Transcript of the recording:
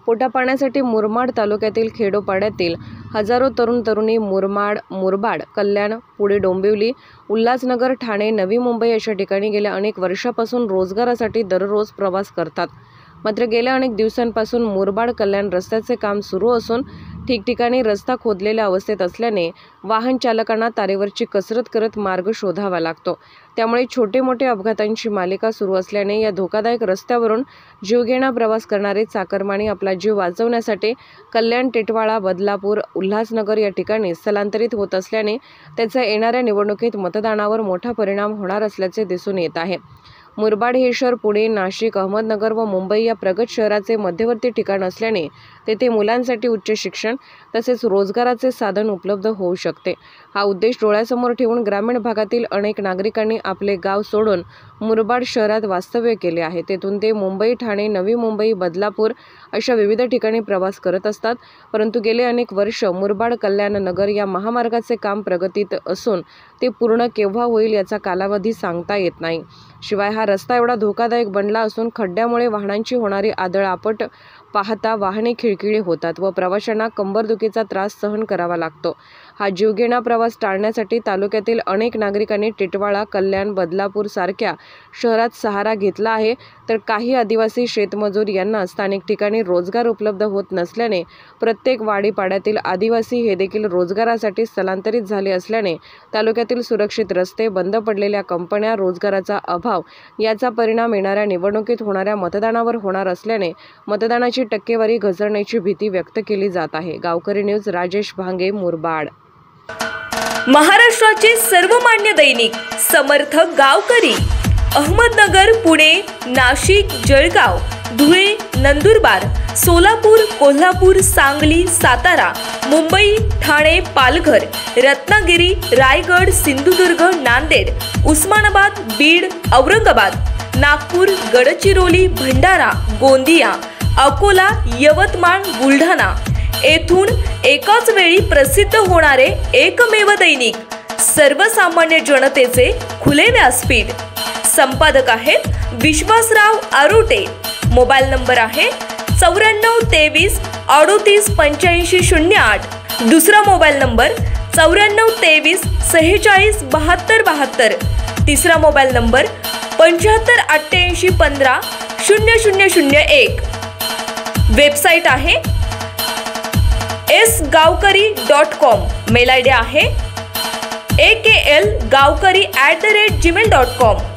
पोटापाण्यासाठी मुरबाड तालुक्यातील खेडोपाड्यातील हजारो तरुण तरुणी मुरबाड, कल्याण, पुणे, डोंबिवली, उल्हासनगर, ठाणे, नवी मुंबई अशा ठिकाणी गेल्या अनेक वर्षापासून रोजगारासाठी दररोज प्रवास करतात। मात्र गेल्या अनेक दिवसांपासून मुरबाड कल्याण रस्त्याचे काम सुरू असून ठिकठिकाणी रस्ता खोदलेल्या अवस्थेत असल्याने वाहन चालकांना तारेवरची कसरत करत मार्ग शोधावा लागतो। त्यामुळे छोटे मोठे अपघातांची मालिका सुरू असल्याने या धोकादायक रस्त्यावरून जीवघेणा प्रवास करणारे चाकरमानी आपला जीव वाचवण्यासाठी कल्याण, टिटवाळा, बदलापूर, उल्हासनगर या ठिकाणी स्थलांतरित होत असल्याने त्याचा येणाऱ्या निवडणुकीत मतदानावर मोठा परिणाम होणार असल्याचे दिसून येत आहे। मुरबाड हे शहर पुणे, नाशिक, अहमदनगर व मुंबई या प्रगत शहराचे मध्यवर्ती ठिकाण असल्याने तेथे मुलांसाठी उच्च शिक्षण तसेच रोजगाराचे साधन उपलब्ध होऊ शकते। हा उद्देश डोळ्यासमोर ठेवून ग्रामीण भागातील अनेक नागरिकांनी आपले गाव सोडून मुरबाड शहरात वास्तव्य केले आहे। तेथून ते मुंबई, ठाणे, नवी मुंबई, बदलापूर अशा विविध ठिकाणी प्रवास करत असतात। परंतु गेले अनेक वर्ष मुरबाड कल्याण नगर या महामार्गाचे काम प्रगतीत असून ते पूर्ण केव्हा होईल याचा कालावधी सांगता येत नाही। शिवाय हा रस्ता एवढा धोकादायक बनला असून खड्ड्यामुळे वाहनांची होणारी आदळआपट पाहता वाहने खिळखिळे होतात व प्रवाशांना कंबरदुखीचा त्रास सहन करावा लागतो। हा जीवघेणा प्रवास टाळण्यासाठी तालुक्यातील अनेक नागरिकांनी टिटवाळा, कल्याण, बदलापूर सारख्या शहरात सहारा घेतला आहे, तर काही आदिवासी शेतमजूर यांना स्थानिक ठिकाणी रोजगार उपलब्ध होत नसल्याने प्रत्येक वाडीपाड्यातील आदिवासी हे देखील रोजगारासाठी स्थलांतरित झाले असल्याने तालुक्यातील सुरक्षित रस्ते, बंद पडलेल्या कंपन्या, रोजगाराचा अभाव याचा परिणाम येणाऱ्या निवडणुकीत होणाऱ्या मतदानावर होणार असल्याने मतदानाची टक्केवारी घसरण्याची भीती व्यक्त केली जात आहे। गावकरी न्यूज, राजेश भांगे, मुरबाड। महाराष्ट्राचे सर्वमान्य दैनिक समर्थ गावकरी अहमदनगर, पुणे, नाशिक, जळगाव, धुळे, नंदुरबार, सोलापूर, कोल्हापूर, सांगली, सातारा, मुंबई, ठाणे, पालघर, रत्नागिरी, रायगड, सिंधुदुर्ग, नांदेड, उस्मानाबाद, बीड, औरंगाबाद, नागपूर, गडचिरोली, भंडारा, गोंदिया, अकोला, यवतमाळ, बुलढाणा येथून एकाच वेळी प्रसिद्ध होणारे एकमेव दैनिक, सर्वसामान्य जनतेचे खुले व्यासपीठ। संपादक आहेत विश्वासराव आरोटे। मोबाईल नंबर आहे 9423 38 85 08। दुसरा मोबाईल नंबर 9423 46 72 72। तिसरा मोबाईल नंबर 75 88 15 0001। वेबसाईट आहे sgavkari.com। मेल आयडी आहे akl gavkari@gmail.com।